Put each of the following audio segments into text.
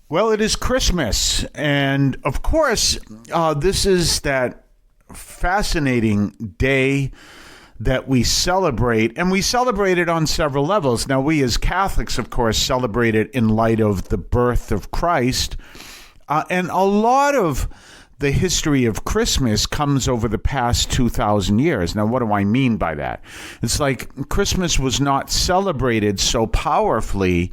Well, it is Christmas. And of course, this is that fascinating day that we celebrate. And we celebrate it on several levels. Now, we as Catholics, of course, celebrate it in light of the birth of Christ. And a lot of the history of Christmas comes over the past 2,000 years. Now, what do I mean by that? It's like Christmas was not celebrated so powerfully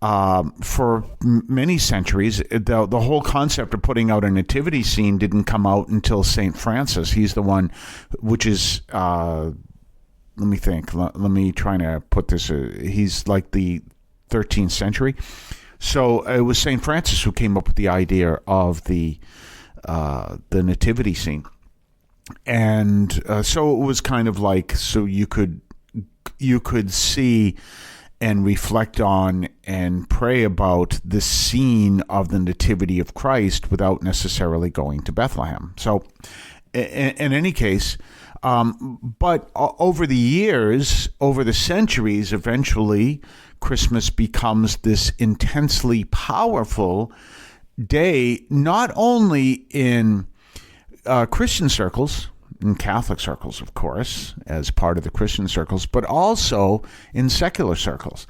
for many centuries. The whole concept of putting out a nativity scene didn't come out until St. Francis. He's the one, which is, let me think. Let me try to put this. He's like the 13th century. So it was St. Francis who came up with the idea of the nativity scene. And so it was kind of like, so you could see and reflect on and pray about the scene of the nativity of Christ without necessarily going to Bethlehem. So in any case, but over the years, over the centuries, eventually Christmas becomes this intensely powerful day, not only in Christian circles, in Catholic circles, of course, as part of the Christian circles, but also in secular circles.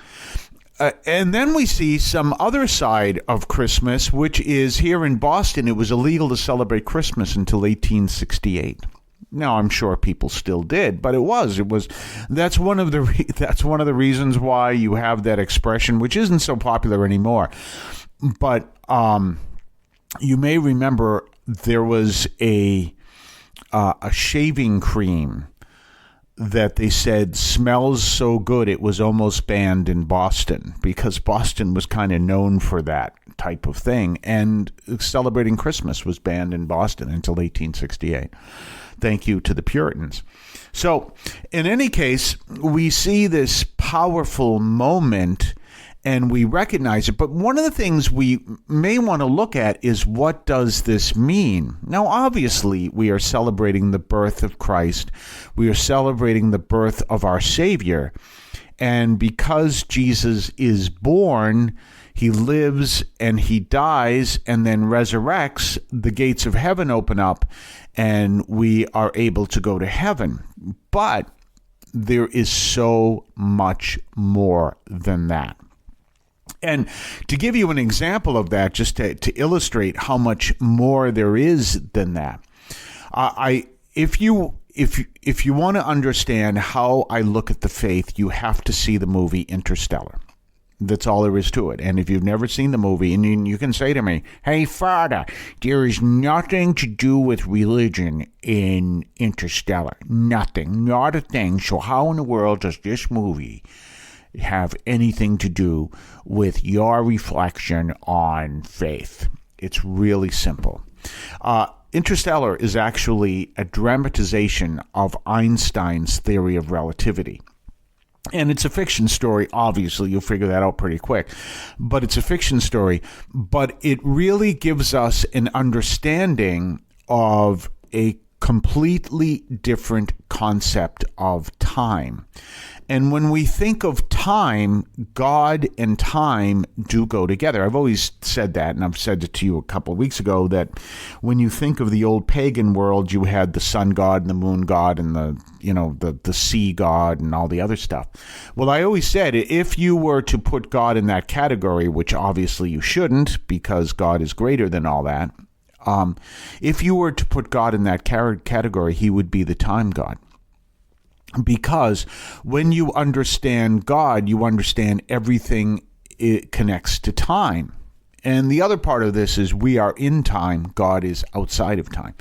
And then we see some other side of Christmas, which is here in Boston, it was illegal to celebrate Christmas until 1868. Now, I'm sure people still did, but it was. That's one of the reasons why you have that expression, which isn't so popular anymore. But you may remember there was a shaving cream that they said smells so good it was almost banned in Boston, because Boston was kind of known for that type of thing. And celebrating Christmas was banned in Boston until 1868. Thank you to the Puritans. So in any case, we see this powerful moment and we recognize it. But one of the things we may want to look at is, what does this mean? Now, obviously, we are celebrating the birth of Christ. We are celebrating the birth of our Savior. And because Jesus is born, he lives and he dies and then resurrects, the gates of heaven open up and we are able to go to heaven. But there is so much more than that. And to give you an example of that, just to illustrate how much more there is than that, if you want to understand how I look at the faith, you have to see the movie Interstellar. That's all there is to it. And if you've never seen the movie, and you can say to me, "Hey, Father, there is nothing to do with religion in Interstellar. Nothing, not a thing. So how in the world does this movie have anything to do with your reflection on faith?" It's really simple. Interstellar is actually a dramatization of Einstein's theory of relativity. And it's a fiction story, obviously. You'll figure that out pretty quick. But it's a fiction story. But it really gives us an understanding of a completely different concept of time. And when we think of time, God and time do go together. I've always said that, and I've said it to you a couple of weeks ago, that when you think of the old pagan world, you had the sun god and the moon god and the sea god and all the other stuff. Well, I always said, if you were to put God in that category, which obviously you shouldn't, because God is greater than all that, if you were to put God in that category, he would be the time god. Because when you understand God, you understand everything it connects to time. And the other part of this is we are in time, God is outside of time.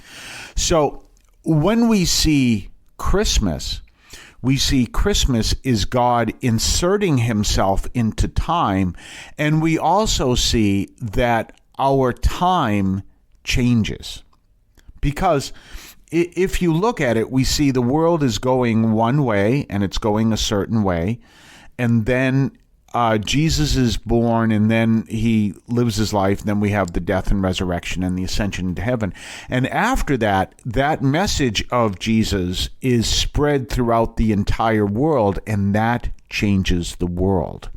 So when we see Christmas is God inserting himself into time, and we also see that our time changes. Because if you look at it, we see the world is going one way, and it's going a certain way, and then Jesus is born, and then he lives his life, and then we have the death and resurrection and the ascension into heaven. And after that, that message of Jesus is spread throughout the entire world, and that changes the world.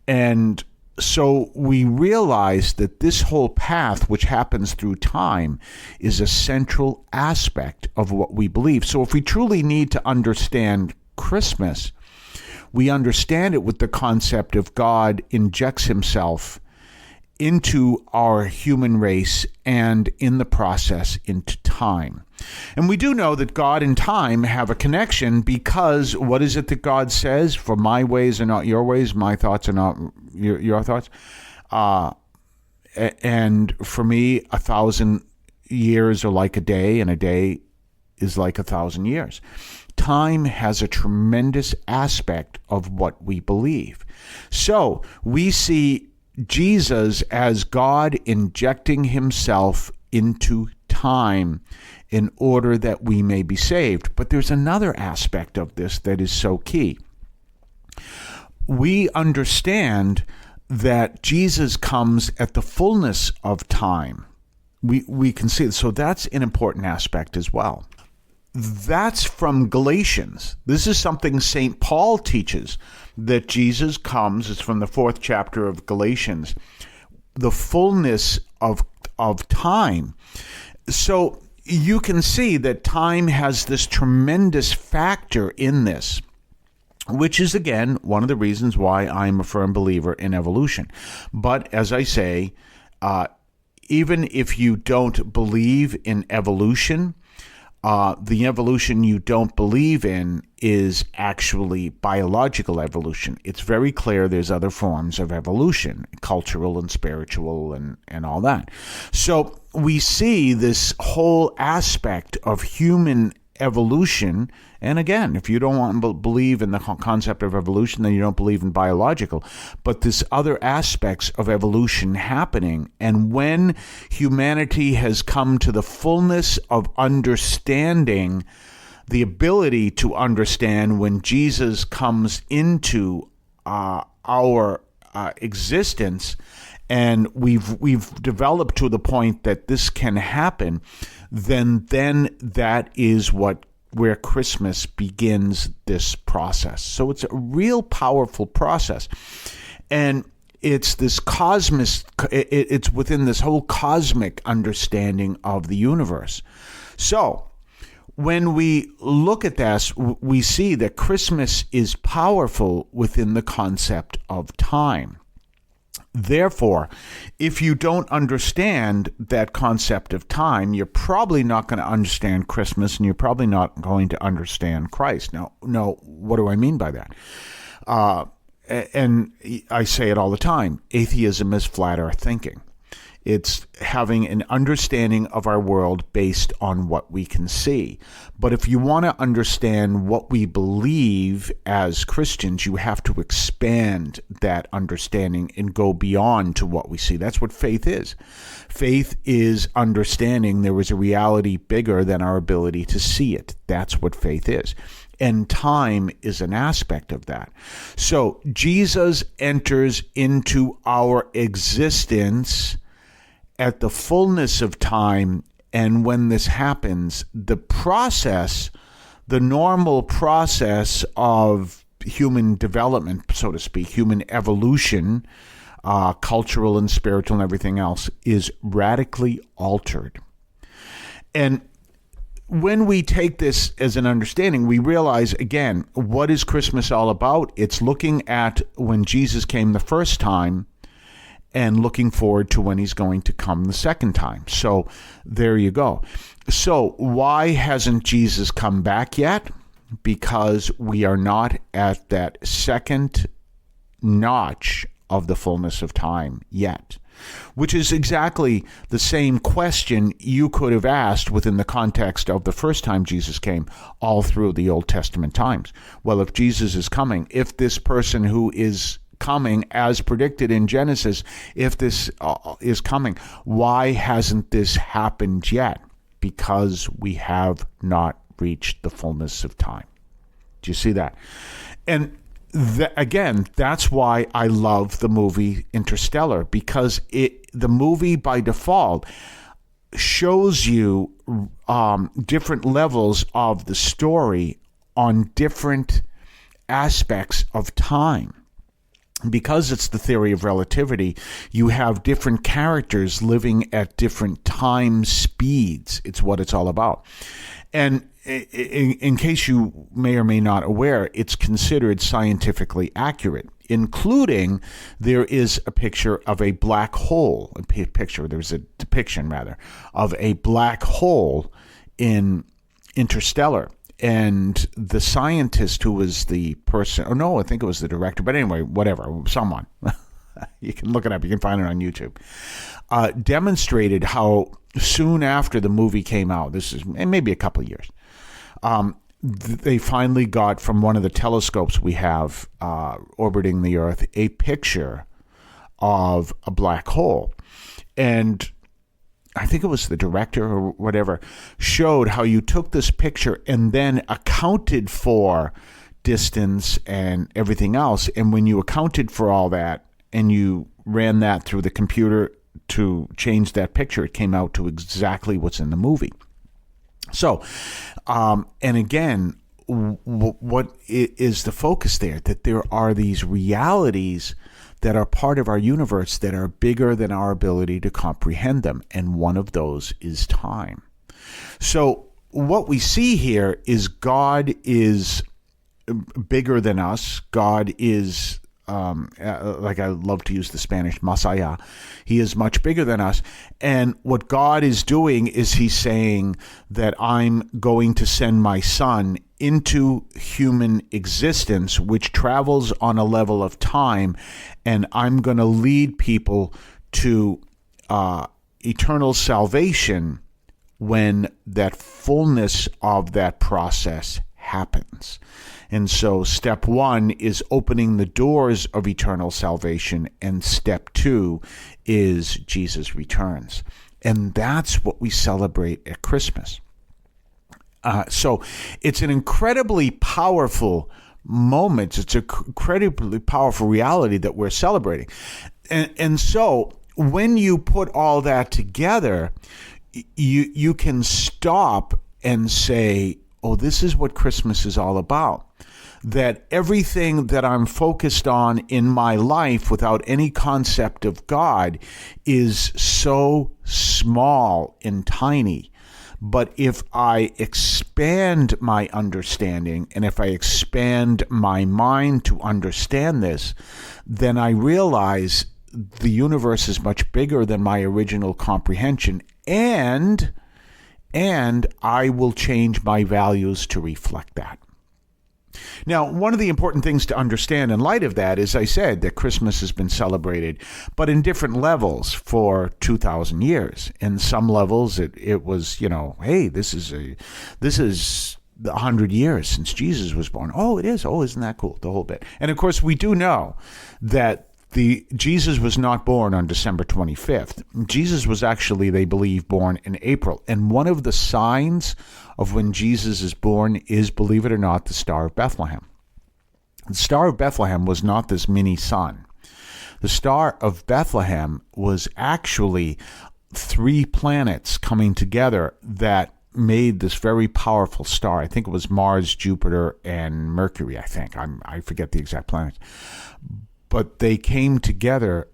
And So we realize that this whole path, which happens through time, is a central aspect of what we believe. So if we truly need to understand Christmas, we understand it with the concept of God injects himself into our human race and in the process into time. And we do know that God and time have a connection because what is it that God says? For my ways are not your ways, my thoughts are not your thoughts. And for me, 1,000 years are like a day, and a day is like 1,000 years. Time has a tremendous aspect of what we believe. So we see Jesus as God injecting himself into time in order that we may be saved. But there's another aspect of this that is so key. We understand that Jesus comes at the fullness of time. We can see it. So that's an important aspect as well. That's from Galatians. This is something St. Paul teaches, that Jesus comes. It's from the 4th chapter of Galatians, the fullness of time. So you can see that time has this tremendous factor in this, which is, again, one of the reasons why I'm a firm believer in evolution. But as I say, even if you don't believe in evolution, the evolution you don't believe in is actually biological evolution. It's very clear there's other forms of evolution, cultural and spiritual and all that. So we see this whole aspect of human evolution. And again, if you don't want to believe in the concept of evolution, then you don't believe in biological. But there's other aspects of evolution happening. And when humanity has come to the fullness of understanding, the ability to understand, when Jesus comes into our existence, and we've developed to the point that this can happen, then that is where Christmas begins this process. So it's a real powerful process. And it's this it's within this whole cosmic understanding of the universe. So when we look at this, we see that Christmas is powerful within the concept of time. Therefore, if you don't understand that concept of time, you're probably not going to understand Christmas, and you're probably not going to understand Christ. Now, what do I mean by that? And I say it all the time. Atheism is flat earth thinking. It's having an understanding of our world based on what we can see. But if you want to understand what we believe as Christians, you have to expand that understanding and go beyond to what we see. That's what faith is. Faith is understanding there is a reality bigger than our ability to see it. That's what faith is. And time is an aspect of that. So Jesus enters into our existence at the fullness of time, and when this happens, the normal process of human development, so to speak, human evolution, cultural and spiritual and everything else, is radically altered. And when we take this as an understanding, we realize, again, what is Christmas all about? It's looking at when Jesus came the first time and looking forward to when he's going to come the second time. So there you go. So why hasn't Jesus come back yet? Because we are not at that second notch of the fullness of time yet, which is exactly the same question you could have asked within the context of the first time Jesus came all through the Old Testament times. Well, if Jesus is coming, if this person who is coming as predicted in Genesis, if this is coming, why hasn't this happened yet? Because we have not reached the fullness of time. Do you see that? And again, that's why I love the movie Interstellar, because the movie by default shows you different levels of the story on different aspects of time. because it's the theory of relativity, you have different characters living at different time speeds. It's what it's all about. And in case you may or may not aware, it's considered scientifically accurate, including there is a picture of a black hole, there's a depiction rather, of a black hole in Interstellar. And the scientist who was the person, or no, I think it was the director, but anyway, whatever, someone, you can look it up, you can find it on YouTube, demonstrated how soon after the movie came out, this is maybe a couple of years, they finally got from one of the telescopes we have orbiting the Earth a picture of a black hole. And I think it was the director or whatever, showed how you took this picture and then accounted for distance and everything else. And when you accounted for all that and you ran that through the computer to change that picture, it came out to exactly what's in the movie. So, and again, what is the focus there? That there are these realities that are part of our universe that are bigger than our ability to comprehend them. And one of those is time. So what we see here is God is bigger than us. God is, like I love to use the Spanish, Messiah. He is much bigger than us. And what God is doing is he's saying that I'm going to send my son into human existence, which travels on a level of time, and I'm going to lead people to eternal salvation when that fullness of that process happens. And so step one is opening the doors of eternal salvation, and step two is Jesus returns. And that's what we celebrate at Christmas. So it's an incredibly powerful moment. It's an incredibly powerful reality that we're celebrating. And so when you put all that together, you can stop and say, oh, this is what Christmas is all about. That everything that I'm focused on in my life without any concept of God is so small and tiny. But if I expand my understanding, and if I expand my mind to understand this, then I realize the universe is much bigger than my original comprehension, and I will change my values to reflect that. Now, one of the important things to understand in light of that is, I said, that Christmas has been celebrated, but in different levels for 2,000 years. In some levels, it was, hey, this is 100 years since Jesus was born. Oh, it is. Oh, isn't that cool? The whole bit. And of course, we do know that Jesus was not born on December 25th. Jesus was actually, they believe, born in April. And one of the signs of when Jesus is born is, believe it or not, the Star of Bethlehem. The Star of Bethlehem was not this mini sun. The Star of Bethlehem was actually 3 planets coming together that made this very powerful star. I think it was Mars, Jupiter, and Mercury, I think. I forget the exact planets. But they came together,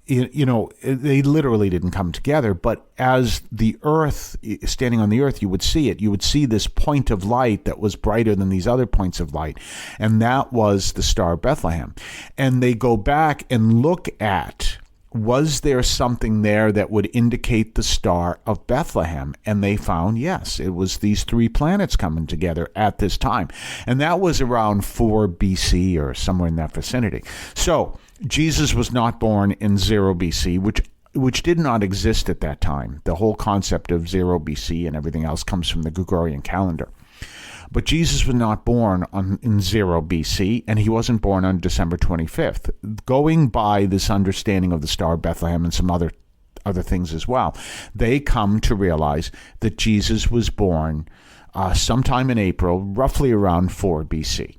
they literally didn't come together, but as the Earth, standing on the Earth, you would see it. You would see this point of light that was brighter than these other points of light, and that was the Star of Bethlehem. And they go back and look at, was there something there that would indicate the Star of Bethlehem? And they found, yes, it was these 3 planets coming together at this time. And that was around 4 BC or somewhere in that vicinity. So Jesus was not born in 0 BC, which did not exist at that time. The whole concept of 0 BC and everything else comes from the Gregorian calendar. But Jesus was not born in 0 BC, and he wasn't born on December 25th. Going by this understanding of the Star of Bethlehem and some other things as well, they come to realize that Jesus was born sometime in April, roughly around 4 BC.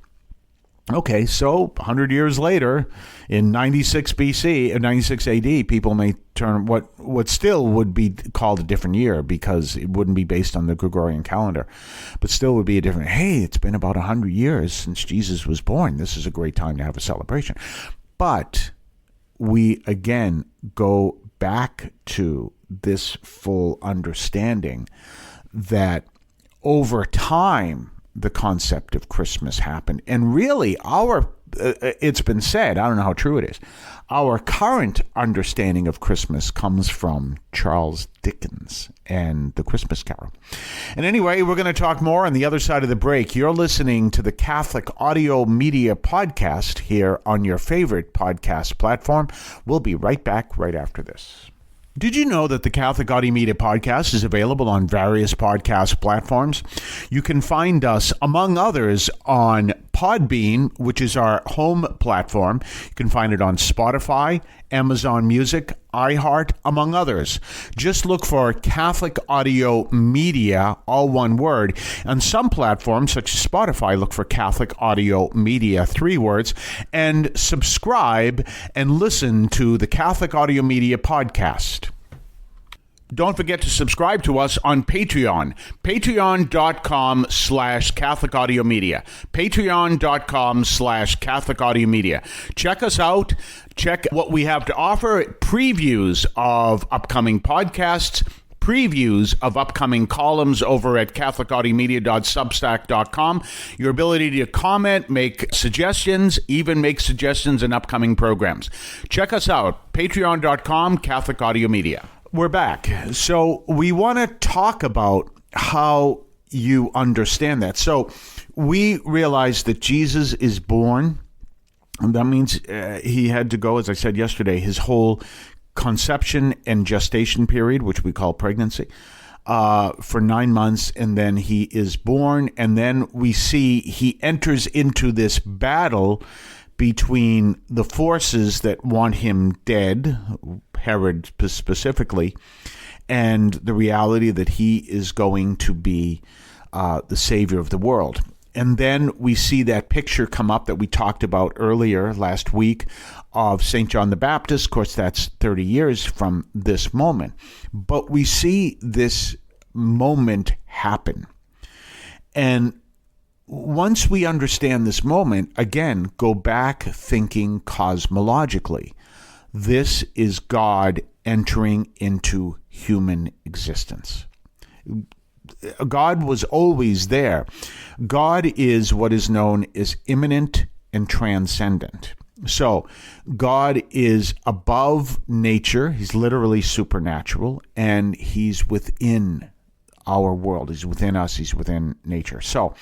Okay, so 100 years later, in 96 BC, 96 AD, people may turn what still would be called a different year because it wouldn't be based on the Gregorian calendar, but still would be a different, hey, it's been about 100 years since Jesus was born. This is a great time to have a celebration. But we again go back to this full understanding that over time, the concept of Christmas happened. And really, it's been said, I don't know how true it is, our current understanding of Christmas comes from Charles Dickens and The Christmas Carol. And anyway, we're going to talk more on the other side of the break. You're listening to the Catholic Audio Media Podcast here on your favorite podcast platform. We'll be right back right after this. Did you know that the Catholic Audio Media Podcast is available on various podcast platforms? You can find us, among others, on Podbean, which is our home platform. You can find it on Spotify, Amazon Music, iHeart, among others. Just look for Catholic Audio Media, all one word. On some platforms, such as Spotify, look for Catholic Audio Media, 3 words, and subscribe and listen to the Catholic Audio Media Podcast. Don't forget to subscribe to us on Patreon. Patreon.com/Catholic Audio Media. Patreon.com/Catholic Audio Media. Check us out. Check what we have to offer. Previews of upcoming podcasts. Previews of upcoming columns over at catholicaudiomedia.substack.com. Your ability to comment, make suggestions, even make suggestions in upcoming programs. Check us out. Patreon.com, Catholic Audio Media. We're back. So we want to talk about how you understand that. So we realize that Jesus is born, and that means he had to go, as I said yesterday, his whole conception and gestation period, which we call pregnancy, for 9 months, and then he is born, and then we see he enters into this battle between the forces that want him dead, Herod specifically, and the reality that he is going to be the savior of the world. And then we see that picture come up that we talked about earlier last week of St. John the Baptist. Of course, that's 30 years from this moment. But we see this moment happen. And once we understand this moment, again, go back thinking cosmologically. This is God entering into human existence. God was always there. God is what is known as immanent and transcendent. So God is above nature. He's literally supernatural, and he's within our world. He's within us. He's within nature. So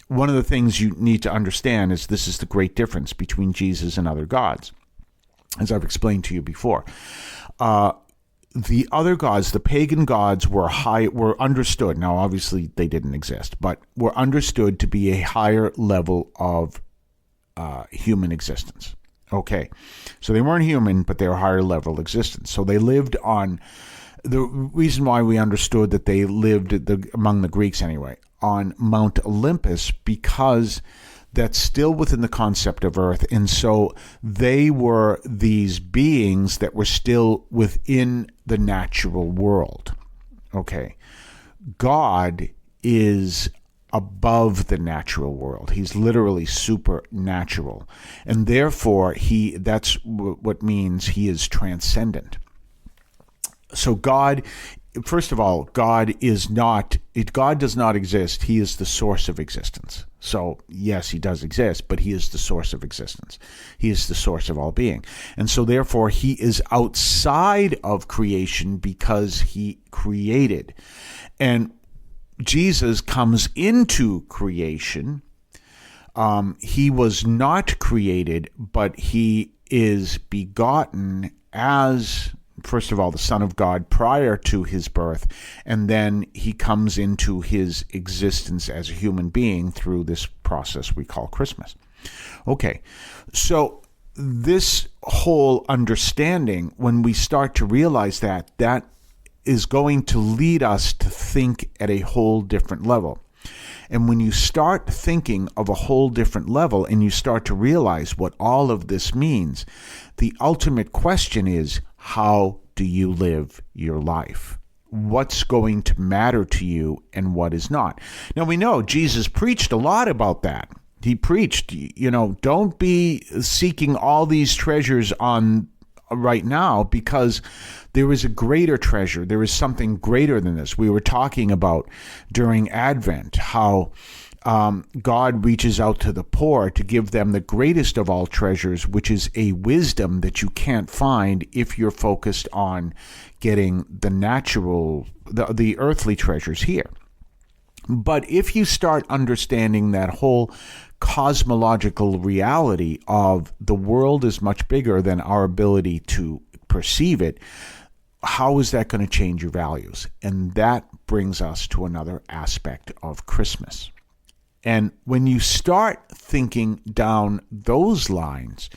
one of the things you need to understand is this is the great difference between Jesus and other gods, as I've explained to you before. The other gods, the pagan gods, were understood. Now, obviously, they didn't exist, but were understood to be a higher level of human existence. Okay, so they weren't human, but they were higher level existence. So they lived on. The reason why we understood that they lived among the Greeks anyway on Mount Olympus, because that's still within the concept of Earth. And so they were these beings that were still within the natural world. Okay. God is above the natural world. He's literally supernatural. And therefore, that's what means he is transcendent. So God, first of all, God does not exist. He is the source of existence. So yes, he does exist, but he is the source of existence. He is the source of all being. And so therefore he is outside of creation because he created. And Jesus comes into creation. He was not created, but he is begotten as, first of all, the Son of God prior to his birth, and then he comes into his existence as a human being through this process we call Christmas. Okay, so this whole understanding, when we start to realize that is going to lead us to think at a whole different level. And when you start thinking of a whole different level and you start to realize what all of this means, the ultimate question is, how do you live your life? What's going to matter to you and what is not? Now, we know Jesus preached a lot about that. He preached, don't be seeking all these treasures on right now, because there is a greater treasure. There is something greater than this. We were talking about during Advent how God reaches out to the poor to give them the greatest of all treasures, which is a wisdom that you can't find if you're focused on getting the natural, the earthly treasures here. But if you start understanding that whole cosmological reality of the world is much bigger than our ability to perceive it, how is that going to change your values? And that brings us to another aspect of Christmas. And when you start thinking down those lines,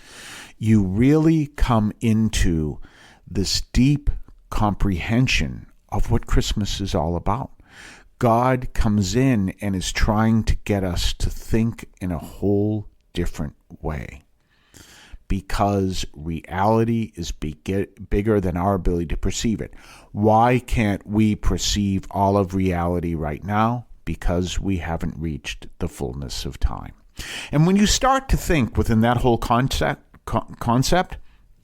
you really come into this deep comprehension of what Christmas is all about. God comes in and is trying to get us to think in a whole different way, because reality is bigger than our ability to perceive it. Why can't we perceive all of reality right now? Because we haven't reached the fullness of time. And when you start to think within that whole concept,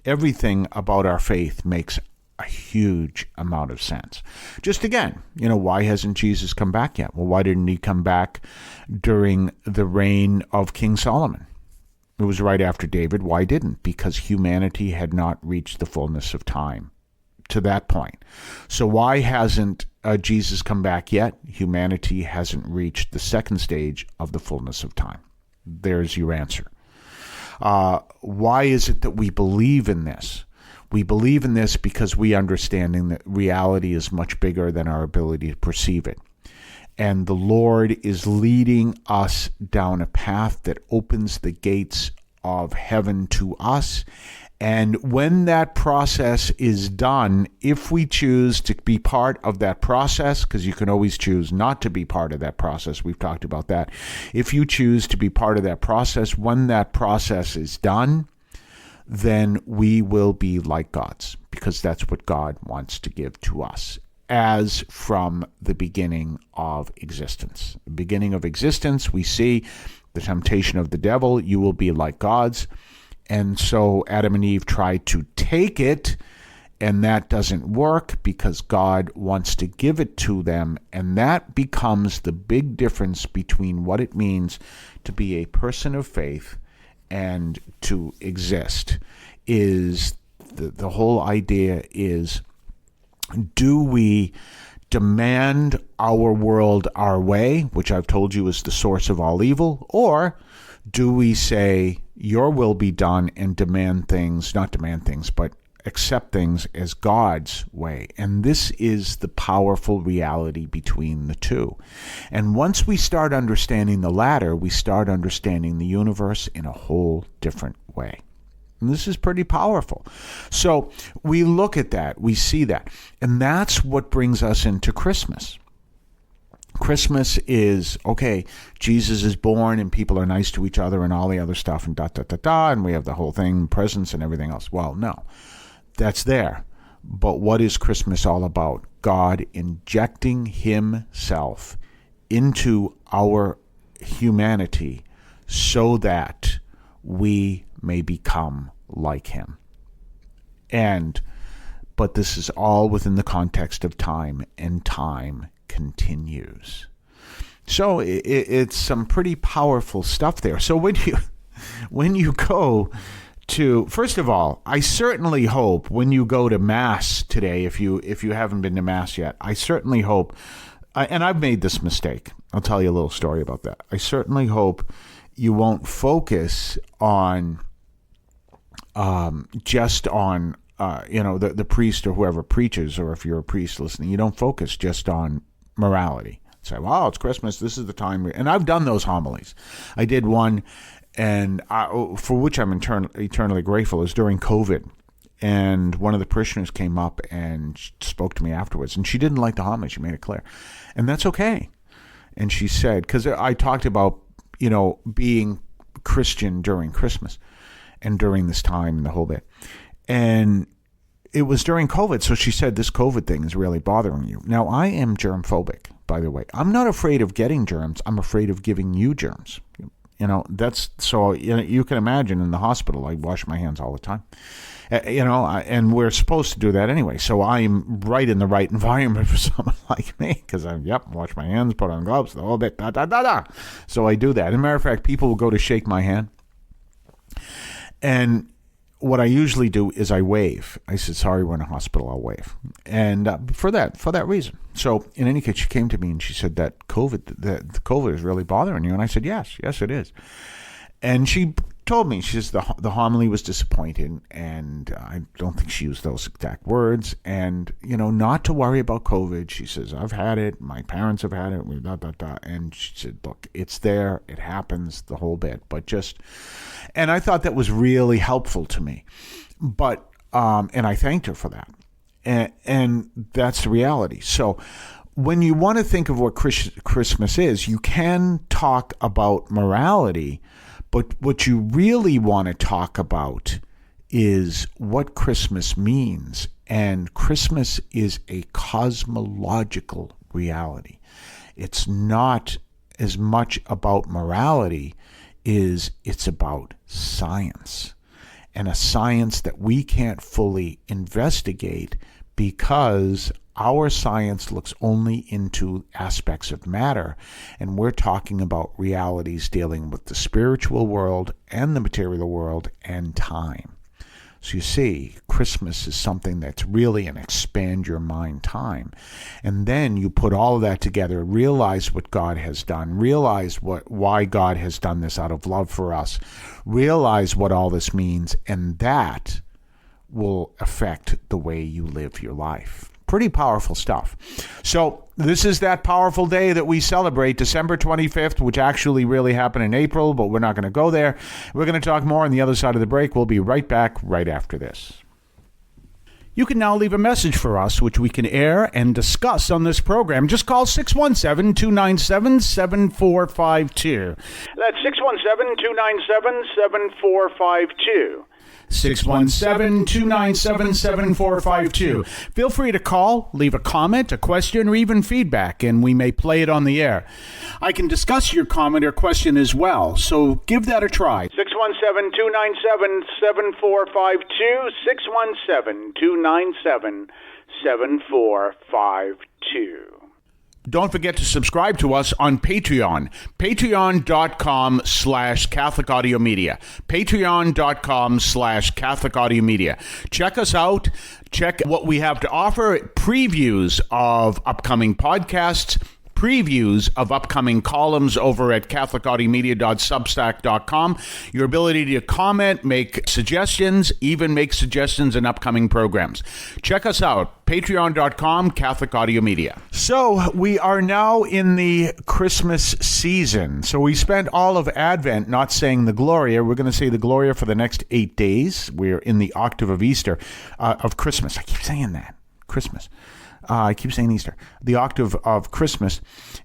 everything about our faith makes a huge amount of sense. Just again, why hasn't Jesus come back yet? Well, why didn't he come back during the reign of King Solomon? It was right after David. Why didn't? Because humanity had not reached the fullness of time to that point. So why hasn't Jesus come back yet? Humanity hasn't reached the second stage of the fullness of time. There's your answer. Why is it that we believe in this? We believe in this because we understanding that reality is much bigger than our ability to perceive it. And the Lord is leading us down a path that opens the gates of heaven to us. And when that process is done, if we choose to be part of that process, because you can always choose not to be part of that process, we've talked about that. If you choose to be part of that process, when that process is done, then we will be like gods, because that's what God wants to give to us as from the beginning of existence. The beginning of existence, we see the temptation of the devil, you will be like gods. And so Adam and Eve tried to take it, and that doesn't work because God wants to give it to them. And that becomes the big difference between what it means to be a person of faith and to exist. Is the whole idea is, do we demand our world our way, which I've told you is the source of all evil, or do we say, your will be done, and but accept things as God's way? And this is the powerful reality between the two. And once we start understanding the latter, we start understanding the universe in a whole different way. And this is pretty powerful. So we look at that, we see that, and that's what brings us into Christmas. Christmas is, okay, Jesus is born and people are nice to each other and all the other stuff and and we have the whole thing, presents and everything else. Well, no, that's there. But what is Christmas all about? God injecting himself into our humanity so that we may become like him. But this is all within the context of time, and time continues. So it's some pretty powerful stuff there. So when you go to, first of all, I certainly hope when you go to Mass today, if you haven't been to Mass yet, I certainly hope, and I've made this mistake. I'll tell you a little story about that. I certainly hope you won't focus on just on the priest or whoever preaches, or if you're a priest listening, you don't focus just on morality. Say, wow, it's Christmas, this is the time. And I've done those homilies. I did one, and for which I'm eternally grateful, is during COVID. And one of the parishioners came up and spoke to me afterwards, and she didn't like the homily. She made it clear. And that's okay. And she said, because I talked about, being Christian during Christmas and during this time and the whole bit. And it was during COVID. So she said, this COVID thing is really bothering you. Now, I am germ phobic, by the way. I'm not afraid of getting germs. I'm afraid of giving you germs. That's so, you can imagine in the hospital, I wash my hands all the time. And we're supposed to do that anyway. So I'm right in the right environment for someone like me, because wash my hands, put on gloves, the whole bit, So I do that. As a matter of fact, people will go to shake my hand, and what I usually do is I wave. I said, sorry, we're in a hospital, I'll wave. And for that reason. So in any case, she came to me and she said that COVID is really bothering you. And I said, yes, it is. And she told me, she says the homily was disappointing, and I don't think she used those exact words, and not to worry about COVID. She says, I've had it, my parents have had it, and she said, look, it's there, it happens, the whole bit, and I thought that was really helpful to me, but and I thanked her for that, and that's the reality. So when you want to think of what Christmas is, you can talk about morality. But what you really want to talk about is what Christmas means. And Christmas is a cosmological reality. It's not as much about morality as it's about science. And a science that we can't fully investigate because our science looks only into aspects of matter, and we're talking about realities dealing with the spiritual world and the material world and time. So you see, Christmas is something that's really an expand your mind time. And then you put all of that together, realize what God has done, realize why God has done this out of love for us, realize what all this means, and that will affect the way you live your life. Pretty powerful stuff. So this is that powerful day that we celebrate, December 25th, which actually really happened in April, but we're not going to go there. We're going to talk more on the other side of the break. We'll be right back right after this. You can now leave a message for us, which we can air and discuss on this program. Just call 617-297-7452. That's 617-297-7452. 617-297-7452. Feel free to call, leave a comment, a question, or even feedback, and we may play it on the air. I can discuss your comment or question as well, so give that a try. 617-297-7452, 617-297-7452. Don't forget to subscribe to us on Patreon. Patreon.com/Catholic Audio Media. Patreon.com/Catholic Audio Media. Check us out. Check what we have to offer. Previews of upcoming podcasts. Previews of upcoming columns over at catholicaudiomedia.substack.com. Your ability to comment, make suggestions, even make suggestions in upcoming programs. Check us out, patreon.com, Catholic Audio Media. So we are now in the Christmas season. So we spent all of Advent not saying the Gloria. We're going to say the Gloria for the next 8 days. We're in the octave of Easter, of Christmas. I keep saying that. Christmas. I keep saying Easter, the octave of Christmas,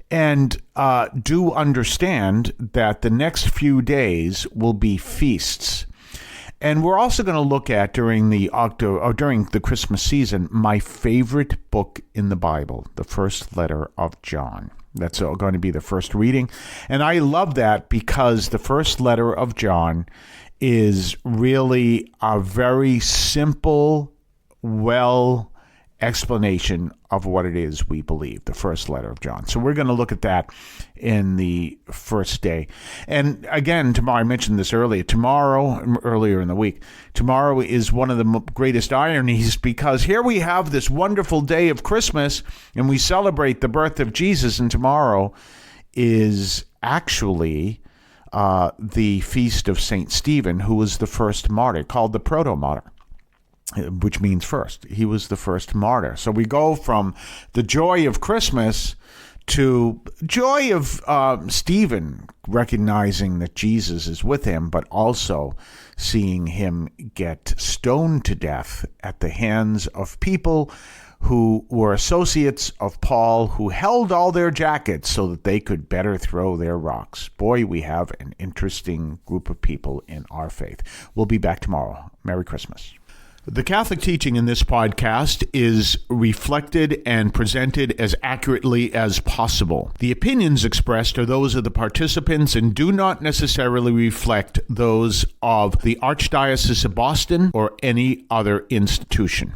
and do understand that the next few days will be feasts. And we're also going to look at during the Christmas season, my favorite book in the Bible, the first letter of John. That's going to be the first reading. And I love that because the first letter of John is really a very simple, explanation of what it is we believe, the first letter of John. So we're going to look at that in the first day. And again, tomorrow, I mentioned this earlier in the week, tomorrow is one of the greatest ironies because here we have this wonderful day of Christmas and we celebrate the birth of Jesus, and tomorrow is actually the feast of St. Stephen, who was the first martyr, called the proto-martyr, which means first. He was the first martyr. So we go from the joy of Christmas to joy of Stephen, recognizing that Jesus is with him, but also seeing him get stoned to death at the hands of people who were associates of Paul, who held all their jackets so that they could better throw their rocks. Boy, we have an interesting group of people in our faith. We'll be back tomorrow. Merry Christmas. The Catholic teaching in this podcast is reflected and presented as accurately as possible. The opinions expressed are those of the participants and do not necessarily reflect those of the Archdiocese of Boston or any other institution.